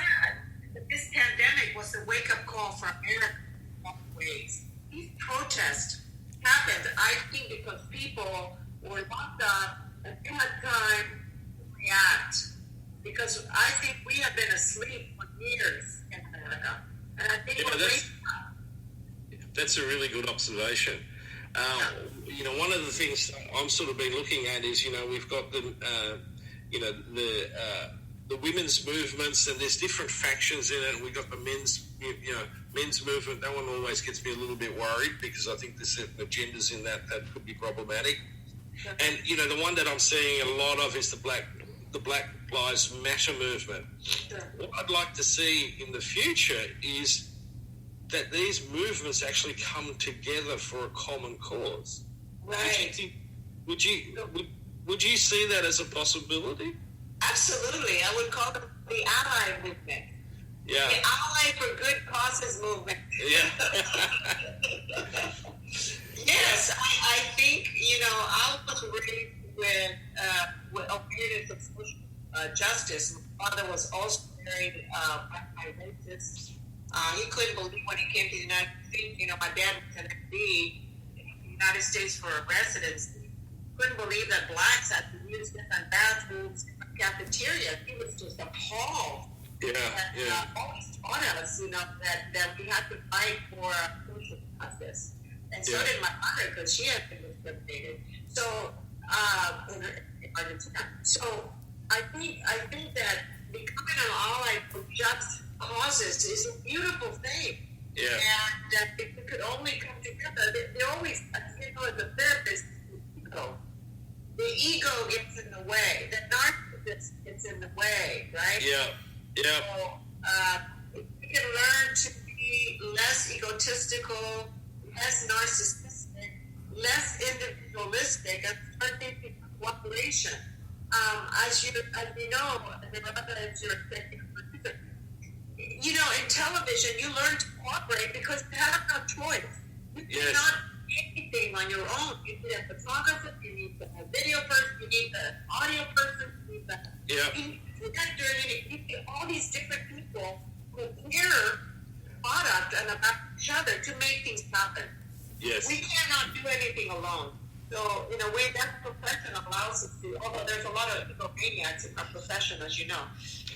that this pandemic was a wake-up call for America in a lot of ways. These protests happened, I think, because people were locked up and they had time to react. Because I think we have been asleep for years in America. And I think we're waking up.
That's a really good observation. One of the things I'm sort of been looking at is, we've got the women's movements, and there's different factions in it. We've got the men's movement. That one always gets me a little bit worried because I think there's certain agendas in that could be problematic. And, the one that I'm seeing a lot of is the Black Lives Matter movement. What I'd like to see in the future is that these movements actually come together for a common cause.
Right.
Would you see that as a possibility?
Absolutely. I would call it the ally movement.
Yeah.
The ally for good causes movement.
Yeah.
Yes, I think, I was raised with awareness of social justice. My father was also married by racist. He couldn't believe when he came to the United States. My dad was an MD in the United States for a residency. Couldn't believe that blacks had to use different bathrooms, different cafeterias. He was just appalled.
Yeah,
and always taught us, that we had to fight for social justice. And so did my mother, because she had been discriminated. So, in Argentina. So, I think that becoming an ally for just causes is a beautiful thing.
Yeah.
And that if we could only come together, they always, as a therapist, the ego gets in the way. The narcissist gets in the way, right?
Yeah. Yeah.
So, if we can learn to be less egotistical, less narcissistic, less individualistic, and start thinking of cooperation. As you know, in television, you learn to cooperate because you have no choice. You cannot do anything on your own. You need a photographer, you need the video person, you need the audio person, you need the director, you need all these different people people who care product and about each other to make things happen.
Yes.
We cannot do anything alone. So, in a way, that profession allows us to, although there's a lot of egomaniacs in our profession, as you know.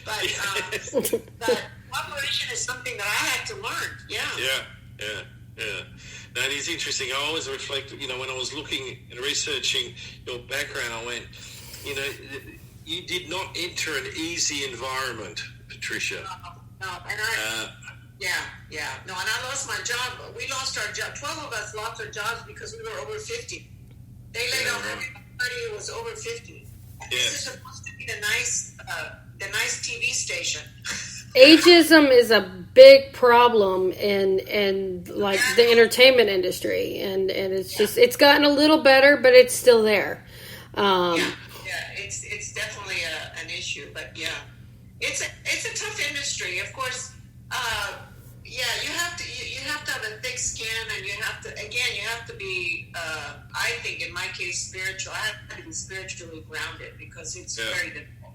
But cooperation is something that I had to learn.
Yeah. Now, it is interesting. I always reflect, when I was looking and researching your background, I went, you did not enter an easy environment, Patricia.
No, and No, and I lost my job. We lost our job. 12 of us lost our jobs because we were over 50. They laid off everybody who was over 50. And this is supposed to be the nice TV station.
Ageism is a big problem in like the entertainment industry, and it's just it's gotten a little better, but it's still there.
It's definitely an issue, but it's a tough industry, of course. You have to have a thick skin, and you have to be. I think in my case, spiritual. I have to be spiritually grounded because it's very difficult.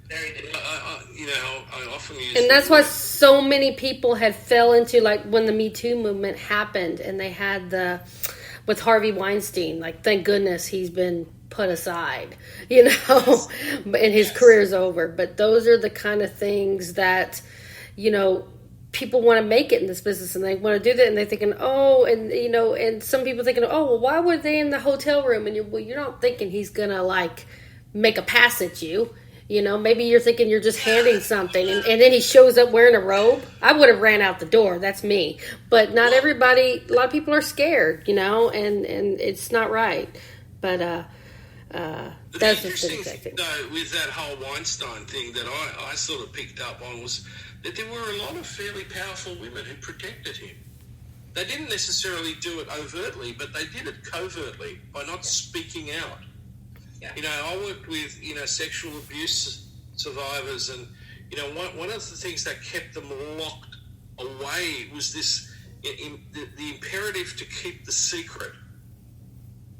Very difficult.
I often use,
and that's why so many people had fell into, like, when the Me Too movement happened, and they had with Harvey Weinstein. Like, thank goodness he's been put aside, and his career's over. But those are the kind of things that, people want to make it in this business, and they want to do that, and they're thinking, and some people thinking, why were they in the hotel room? And you're not thinking he's gonna, like, make a pass at you. Maybe you're thinking you're just handing something, and then he shows up wearing a robe. I would have ran out the door. That's me. But not everybody. A lot of people are scared, and it's not right. But that's just the exact thing.
Though, with that whole Weinstein thing that I sort of picked up on was that there were a lot of fairly powerful women who protected him. They didn't necessarily do it overtly, but they did it covertly by not speaking out. Yeah. I worked with, sexual abuse survivors, and, one of the things that kept them locked away was this, the imperative to keep the secret.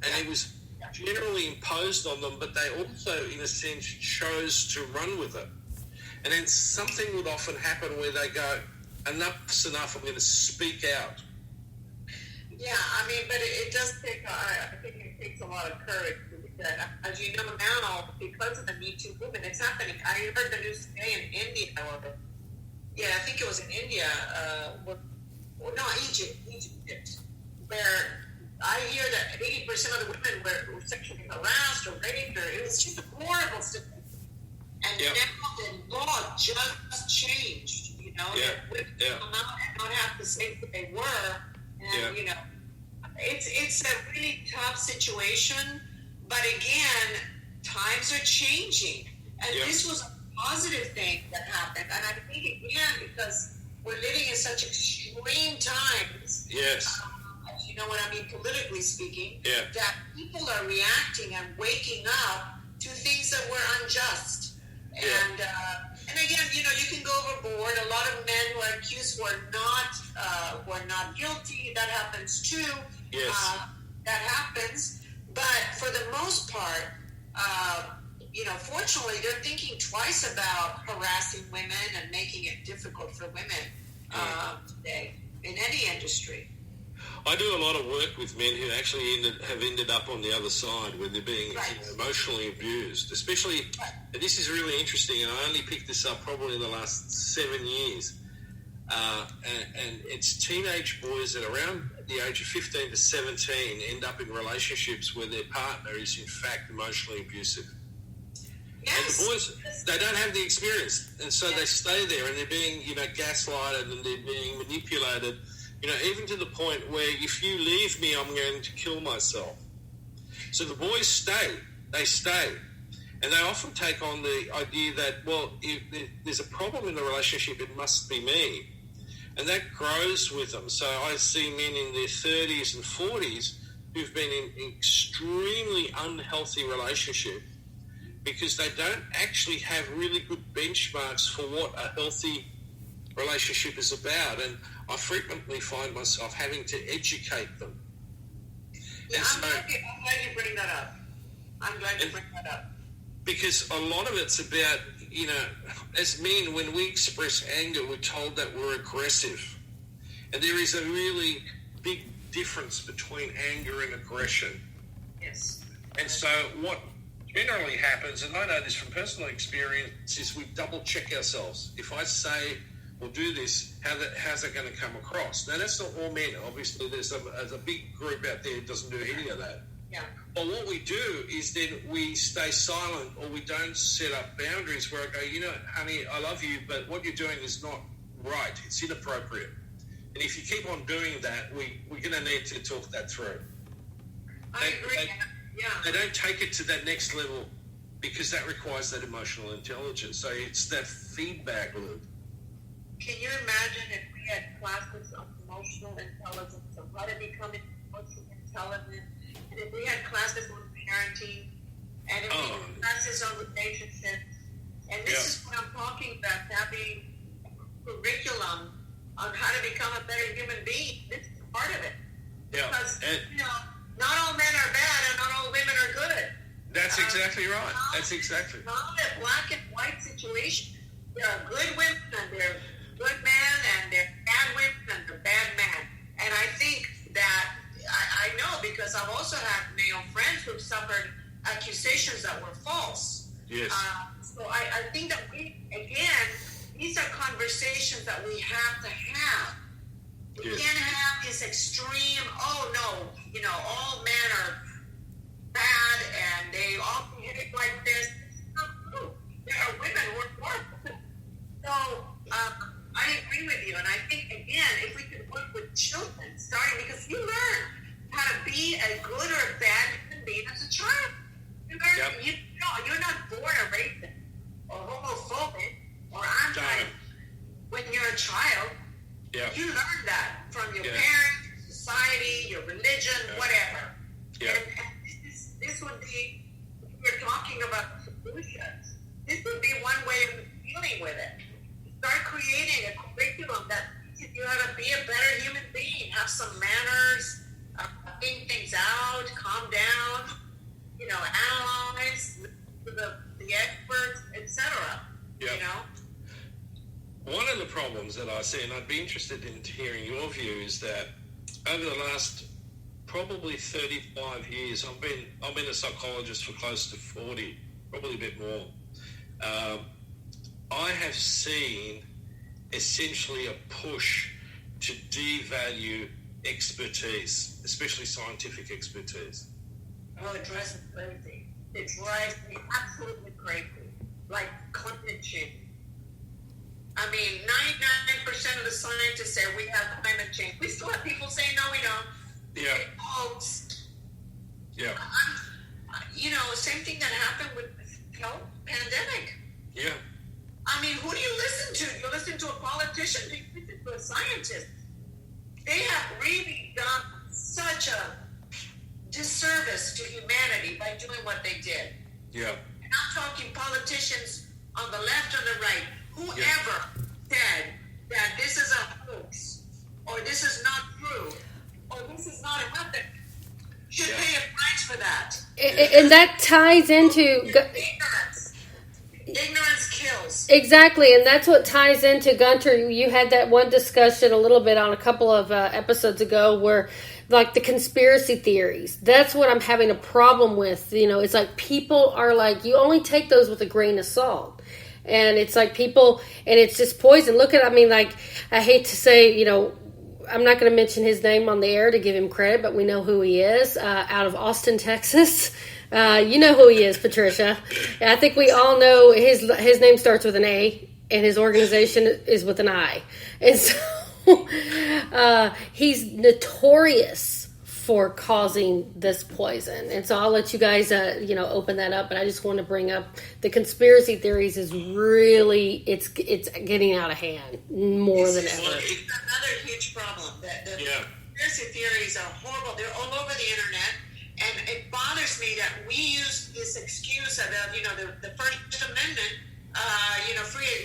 And it was generally imposed on them, but they also, in a sense, chose to run with it. And then something would often happen where they go, enough's enough, I'm going to speak out.
Yeah, but it does take, I think it takes a lot of courage to do that. As you know now, because of the Me Too movement, it's happening. I heard the news today in India, however. Yeah, I think it was in India, Egypt, where I hear that 80% of the women were sexually harassed or raped, or it was just a horrible situation. And now the law just changed, that women come out and not have to say who they were. And, it's a really tough situation. But again, times are changing. And this was a positive thing that happened. And I think, again, because we're living in such extreme times.
Yes.
You know what I mean, politically speaking.
Yeah.
That people are reacting and waking up to things that were unjust. And again, you can go overboard. A lot of men who are accused were not guilty. That happens too.
Yes.
That happens. But for the most part, fortunately, they're thinking twice about harassing women and making it difficult for women today in any industry.
I do a lot of work with men who actually have ended up on the other side when they're being emotionally abused, especially, and this is really interesting, and I only picked this up probably in the last 7 years, and it's teenage boys that around the age of 15 to 17 end up in relationships where their partner is in fact emotionally abusive. Yes. And the boys, they don't have the experience, and so they stay there, and they're being, gaslighted, and they're being manipulated, even to the point where if you leave me, I'm going to kill myself. So the boys stay. They stay. And they often take on the idea that, if there's a problem in the relationship, it must be me. And that grows with them. So I see men in their 30s and 40s who've been in extremely unhealthy relationships because they don't actually have really good benchmarks for what a healthy relationship is about. And I frequently find myself having to educate them.
Yeah, I'm glad you bring that up. Because
a lot of it's about as men, when we express anger, we're told that we're aggressive. And there is a really big difference between anger and aggression.
Yes.
And so what generally happens, and I know this from personal experience, is we double check ourselves. If I say or do this, how's that going to come across? Now, that's not all men. Obviously, there's a big group out there that doesn't do any of that.
Yeah.
But what we do is then we stay silent, or we don't set up boundaries where I go, honey, I love you, but what you're doing is not right. It's inappropriate. And if you keep on doing that, we're going to need to talk that through.
I agree.
They don't take it to that next level because that requires that emotional intelligence. So it's that feedback loop.
Can you imagine if we had classes on emotional intelligence, of how to become emotionally intelligent, and if we had classes on parenting, and if we had classes on relationships, and this is what I'm talking about, having a curriculum on how to become a better human being. This is part of it.
Yeah.
Because, not all men are bad and not all women are good.
That's exactly right. That's exactly.
Not a black and white situation. There are good women and there are good men, and there are bad women and there are bad men. And I think that I know because I've also had male friends who've suffered accusations that were false.
Yes.
So I think that these are conversations that we have to have. We can't have this extreme, all men are bad and they all behave like this. It's not true. There are women who are worse. So I agree with you. And I think, again, if we could work with children, starting, because you learn how to be a good or a bad human being as a child. You learn, you're not born a racist or homophobic or anti when you're a child.
Yeah.
You learn that from your parents, society, your religion, whatever.
Yeah.
And this would be, if we're talking about solutions, this would be one way of dealing with it. Start creating a curriculum that teaches you how to be a better human being, have some manners, think things out, calm down, analyze the experts, etc.
Yeah. One of the problems that I see, and I'd be interested in hearing your view, is that over the last probably 35 years, I've been a psychologist for close to 40, probably a bit more. I have seen essentially a push to devalue expertise, especially scientific expertise.
Oh, it drives me crazy. It drives me absolutely crazy. Like climate change. I mean, 99% of the scientists say we have climate change. We still have people saying, no, we don't.
Yeah.
It's hoax.
Yeah.
Same thing that happened with the health pandemic.
Yeah.
I mean, who do you listen to? You listen to a politician? Do you listen to a scientist? They have really done such a disservice to humanity by doing what they did.
Yeah.
And I'm talking politicians on the left or the right. Whoever said that this is a hoax, or this is not true, or this is not a weapon, should pay a price for that.
And that ties into
ignorance. Ignorance kills.
Exactly, and that's what ties into Gunter. You had that one discussion a little bit on a couple of episodes ago where, like, the conspiracy theories. That's what I'm having a problem with. It's like people are like, you only take those with a grain of salt. And it's like people, and it's just poison. I hate to say, I'm not going to mention his name on the air to give him credit, but we know who he is, out of Austin, Texas. You know who he is, Patricia. I think we all know his name starts with an A, and his organization is with an I. And so he's notorious for causing this poison. And so I'll let you guys, open that up. But I just want to bring up the conspiracy theories is really, it's getting out of hand more than ever.
It's another huge problem. The conspiracy theories are horrible. They're all over the internet. And it bothers me that we use this excuse of, the First Amendment,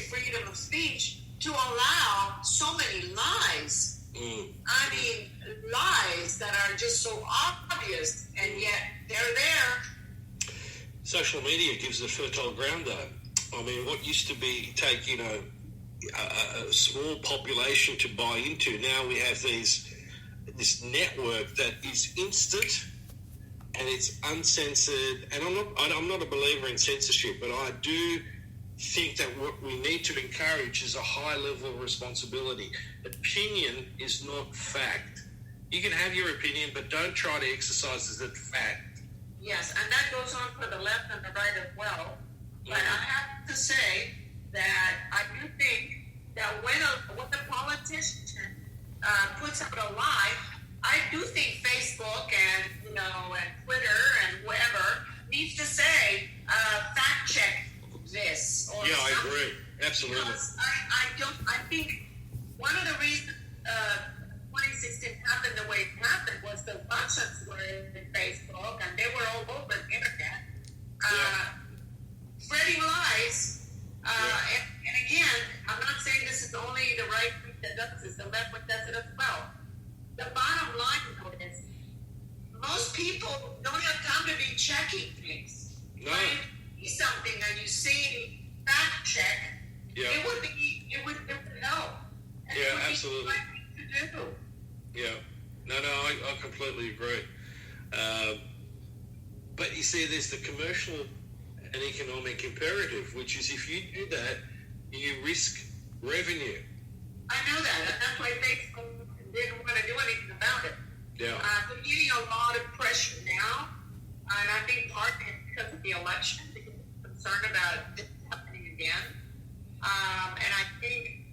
freedom of speech, to allow so many lies. I mean, lies that are just so obvious, and yet they're there.
Social media gives a fertile ground, though. I mean, what used to take, you know, a small population to buy into, now we have this network that is instant and it's uncensored. And I'm not a believer in censorship, but I do think that what we need to encourage is a high level of responsibility. Opinion is not fact. You can have your opinion, but don't try to exercise as a fact.
Yes, and that goes on for the left and the right as well. But I have to say that I do think that when the politician puts out a lie, I do think Facebook and Twitter and whoever needs to say fact check this or
yeah,
something.
I agree. Absolutely.
Because I think one of the reasons 2016 happened the way it happened was the Russians were in Facebook and they were all over the internet spreading lies. And again, I'm not saying this is only the right wing that does this, the left wing does it as well. The bottom line though is most people don't have time to be checking things.
No.
When you see something and you see fact check, it would help. And it would
absolutely.
be the right thing to do.
Yeah. No, I completely agree. But you see, there's the commercial and economic imperative, which is if you do that, you risk revenue.
I know that. And that's why Facebook didn't want to do anything about it.
Yeah.
They're getting a lot of pressure now. And I think part is because of the election, because they're concerned about this happening again. And I think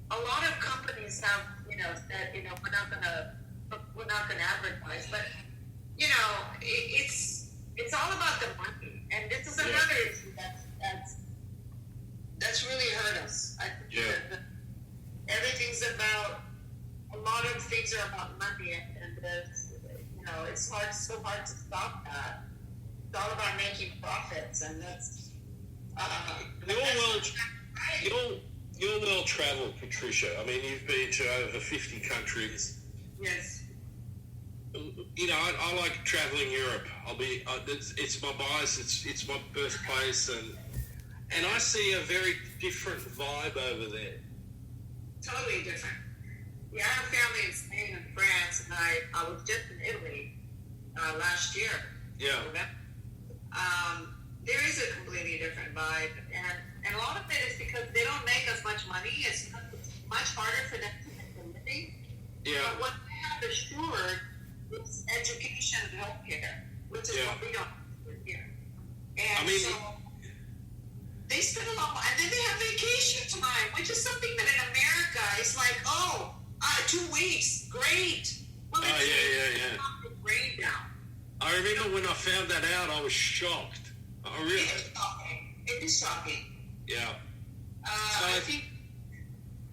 a lot of companies have, said, we're not gonna advertise, but it's all about the money, and this is another issue that's really hurt us. I think that everything's about, a lot of things are about money, and it's so hard to stop that. It's all about making profits, and that's
You're well traveled, Patricia. I mean, you've been to over 50 countries.
Yes.
I like traveling Europe. It's my bias. It's my birthplace, and I see a very different vibe over there.
Totally different. Yeah, I have family in Spain and France, and I was just in Italy last year.
Yeah.
There is a completely different vibe, and a lot of it is because they don't make as much money. It's much harder for them to make a living.
Yeah.
But what they have assured is education and healthcare, which is what we don't do here. And so they spend a lot more, and then they have vacation time, which is something that in America is like, 2 weeks, great. Well, it's brain down.
I remember when I found that out, I was shocked.
It is shocking.
Yeah.
I think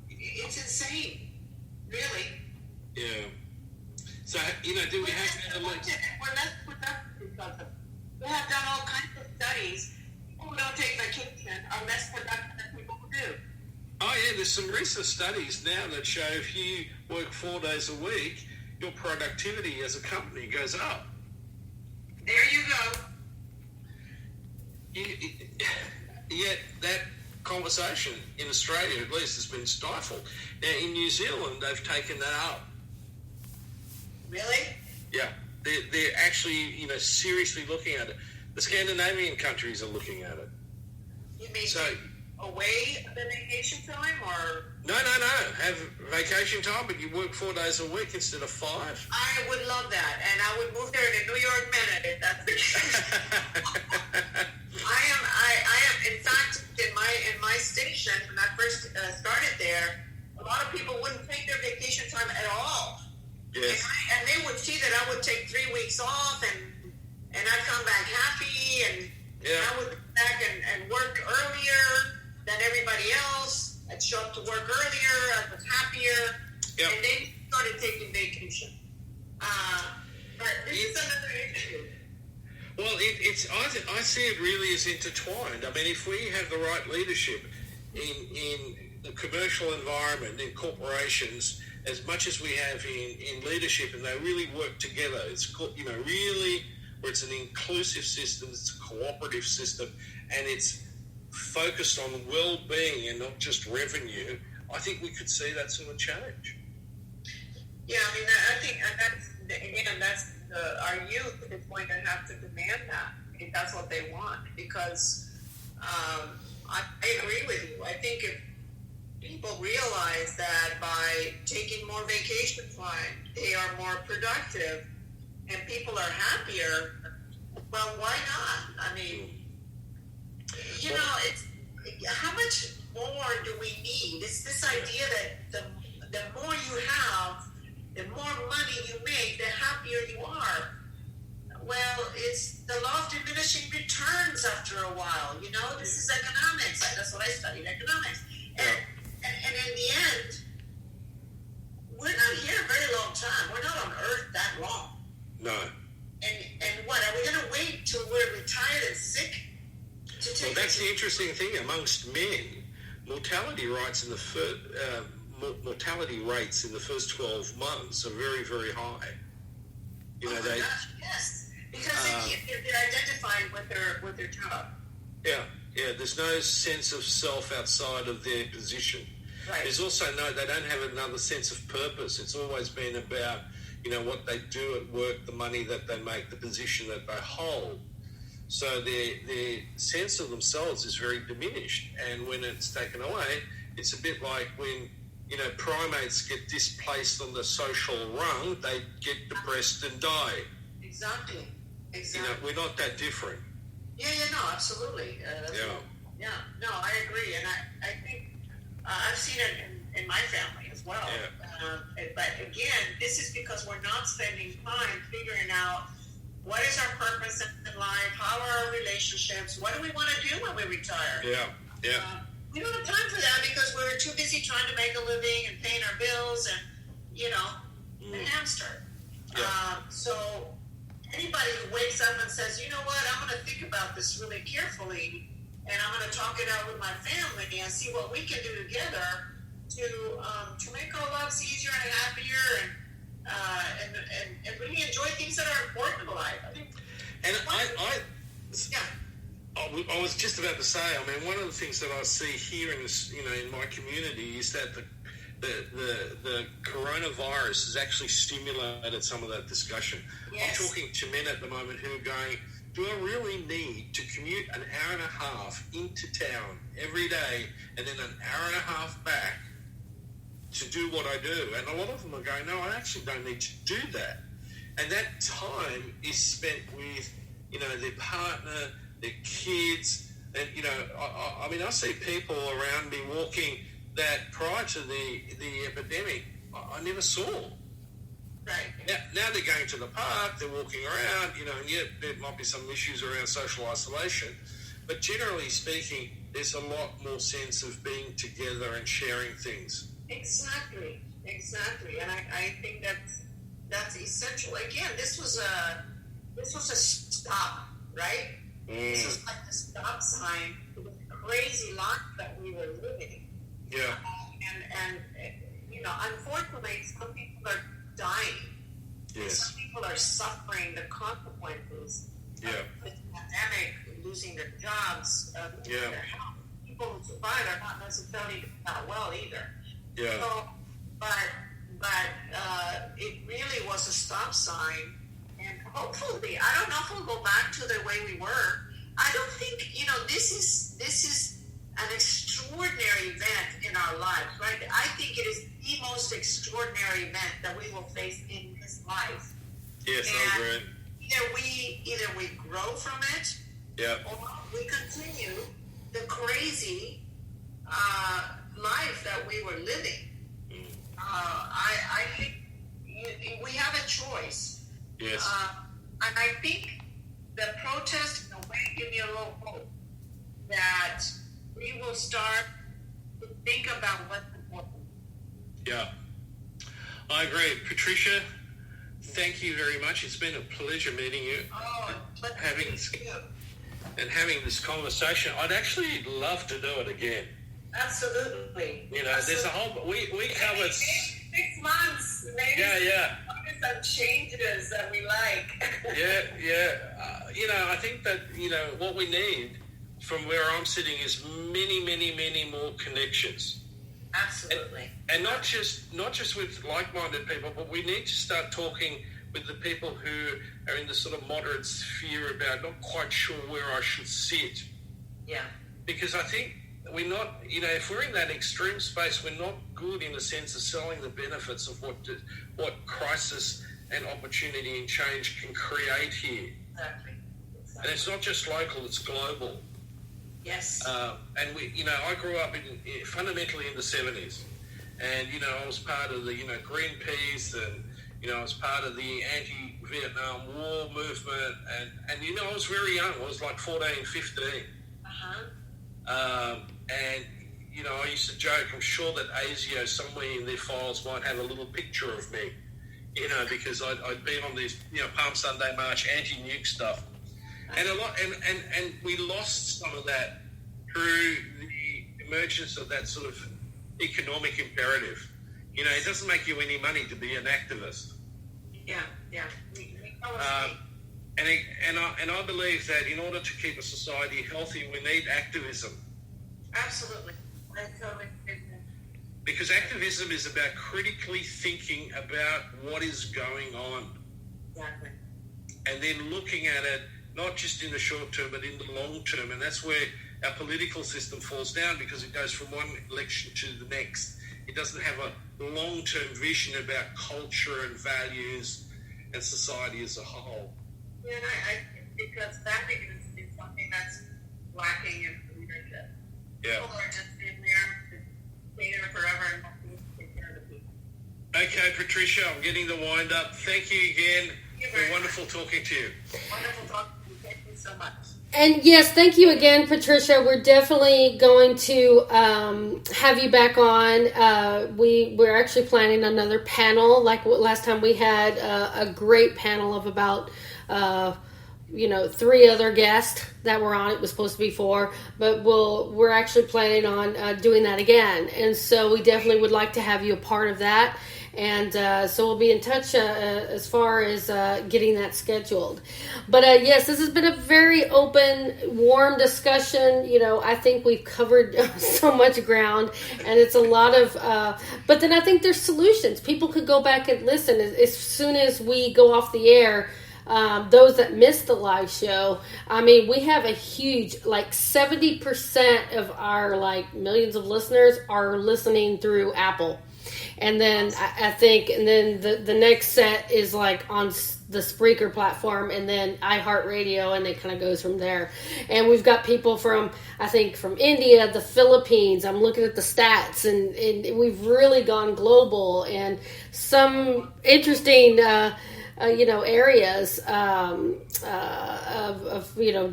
it's insane, really.
Yeah. So, do we have to...
We're less productive because of it. We have done all kinds of studies. People who don't take vacation are less productive than people who do.
Oh, yeah, there's some recent studies now that show if you work 4 days a week, your productivity as a company goes up.
There you go.
Yet that conversation in Australia, at least, has been stifled. Now, in New Zealand, they've taken that up.
Really?
Yeah. They're actually, seriously looking at it. The Scandinavian countries are looking at it.
You mean away the vacation time, or?
No. Have vacation time, but you work 4 days a week instead of 5.
I would love that, and I would move there in a New York minute if that's the case. I am. In fact, in my station when I first started there, a lot of people wouldn't take their vacation time at all.
Yes.
And they would see that I would take 3 weeks off, and I'd come back happy, and I would come back and work earlier than everybody else. I'd show up to work earlier. I was happier, and they started taking vacation. But this is another issue.
Well, I see it really as intertwined. I mean, if we have the right leadership in the commercial environment, in corporations, as much as we have in leadership, and they really work together, it's really where it's an inclusive system, it's a cooperative system, and it's focused on well-being and not just revenue, I think we could see that sort of change.
Yeah, I mean, I think, and that's our youth is going to have to demand that. I think that's what they want, because I agree with you. I think if people realize that by taking more vacation time, they are more productive and people are happier, well, why not? I mean, you know, it's how much more do we need? It's this idea that the more you have, the more money you make, the happier you are. Well, it's the law of diminishing returns after a while. You know, this is economics. That's what I studied, economics. And in the end, we're not here a very long time. We're not on Earth that long.
No.
And what, are we going to wait till we're retired and sick to take?
Well, that's the interesting thing. Amongst men, mortality rates in the first 12 months are very, very high. You know,
gosh, yes, because they're identified with their job.
Yeah. There's no sense of self outside of their position.
Right.
There's also they don't have another sense of purpose. It's always been about, you know, what they do at work, the money that they make, the position that they hold. So their sense of themselves is very diminished. And when it's taken away, it's a bit like when, you know, primates get displaced on the social rung, they get depressed and die.
Exactly.
You know, we're not that different.
Yeah, no, absolutely. No, I agree. And I think I've seen it in my family as well.
Yeah.
But again, this is because we're not spending time figuring out what is our purpose in life, how are our relationships, what do we want to do when we retire?
Yeah.
We don't have time for that because we're too busy trying to make a living and paying our bills and, you know, the hamster.
Yeah.
So anybody who wakes up and says, you know what, I'm going to think about this really carefully and I'm going to talk it out with my family and see what we can do together to make our lives easier and happier and really enjoy things that are important in life.
I was just about to say, I mean, one of the things that I see here in this, you know, in my community is that the coronavirus has actually stimulated some of that discussion.
Yes.
I'm talking to men at the moment who are going, do I really need to commute an hour and a half into town every day and then an hour and a half back to do what I do? And a lot of them are going, no, I actually don't need to do that. And that time is spent with, you know, their partner, their kids, and, you know, I mean, I see people around me walking that prior to the epidemic, I never saw.
Right.
Now they're going to the park, they're walking around, you know, and yeah, there might be some issues around social isolation, but generally speaking, there's a lot more sense of being together and sharing things.
Exactly. And I think that's essential. Again, this was a stop, right? This was like the stop sign to the crazy life that we were living.
Yeah.
And you know, unfortunately, some people are dying.
Yes.
Some people are suffering the consequences of this pandemic, losing their jobs, losing their health. People who survive are not necessarily that well either.
Yeah.
So, but it really was a stop sign. And hopefully, I don't know if we'll go back to the way we were. I don't think, you know, this is an extraordinary event in our lives, right? I think it is the most extraordinary event that we will face in this life.
Yes,
and
I agree.
Either we grow from it, or we continue the crazy life that we were living. I think we have a choice.
Yes.
And I think the protest, in a way, give me a little hope that we will start to think about what's important.
Yeah. I agree. Patricia, thank you very much. It's been a pleasure meeting you.
Oh,
having this conversation. I'd actually love to do it again.
Absolutely.
You know, there's a whole... We covered...
6 months, maybe.
Yeah.
Some changes that we like.
Yeah. You know, I think that, you know, what we need from where I'm sitting is many, many, many more connections.
Absolutely.
And not just with like-minded people, but we need to start talking with the people who are in the sort of moderate sphere about not quite sure where I should sit.
Yeah.
Because I think we're not, if we're in that extreme space, we're not good in the sense of selling the benefits of what crisis and opportunity and change can create here.
Exactly.
And it's not just local, it's global.
Yes.
And I grew up fundamentally in the 70s. And, I was part of the, Greenpeace, and, I was part of the anti-Vietnam War movement. And I was very young. I was like 14, 15.
Uh-huh.
And, I used to joke, I'm sure that ASIO somewhere in their files might have a little picture of me, because I'd been on this, Palm Sunday March anti-nuke stuff. And and we lost some of that through the emergence of that sort of economic imperative. It doesn't make you any money to be an activist.
Yeah.
And I believe that in order to keep a society healthy, we need activism.
Absolutely. I totally agree.
Because activism is about critically thinking about what is going on.
Exactly.
And then looking at it, not just in the short term, but in the long term. And that's where our political system falls down, because it goes from one election to the next. It doesn't have a long-term vision about culture and values and society as a whole.
Yeah, and I because that is something that's lacking in leadership.
Yeah.
People are just in there to stay there forever and not take care of the people.
Okay, Patricia, I'm getting the wind up. Thank you again.
Thank you very
wonderful talking to you.
Wonderful talking to you. Thank you so much.
And yes, thank you again, Patricia. We're definitely going to have you back on. We're actually planning another panel. Like last time, we had a great panel of about 3 other guests that were on. It was supposed to be 4, but we're actually planning on doing that again. And so we definitely would like to have you a part of that. And so we'll be in touch as far as getting that scheduled. But yes, this has been a very open, warm discussion. I think we've covered so much ground, and it's a lot of, but then I think there's solutions. People could go back and listen as soon as we go off the air. Those that missed the live show, we have a huge, 70% of our millions of listeners are listening through Apple. And then I think, and then the next set is on the Spreaker platform, and then iHeartRadio, and it kind of goes from there. And we've got people from India, the Philippines. I'm looking at the stats, and we've really gone global, and some interesting areas of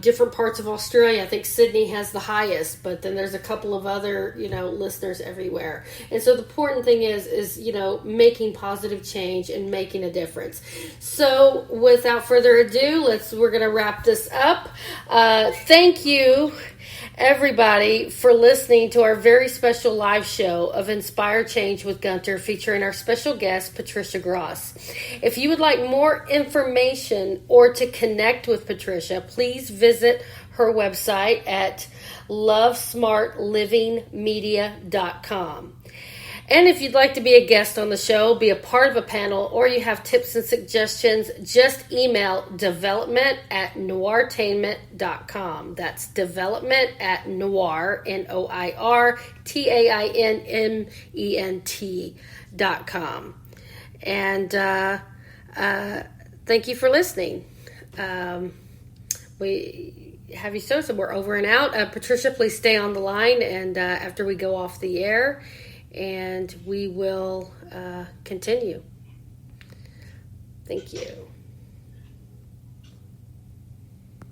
different parts of Australia. I think Sydney has the highest, but then there's a couple of other listeners everywhere. And so the important thing is making positive change and making a difference. So without further ado, we're going to wrap this up. Thank you, everybody, for listening to our very special live show of Inspire Change with Gunter, featuring our special guest, Patricia Gras. If you would like more information or to connect with Patricia, please visit her website at lovesmartlivingmedia.com. And if you'd like to be a guest on the show, be a part of a panel, or you have tips and suggestions, just email development@noirtainment.com. That's development@noir, NOIRTAINMENT.com. And thank you for listening. We have you so we're over and out. Patricia, please stay on the line, and after we go off the air, and we will continue. Thank you.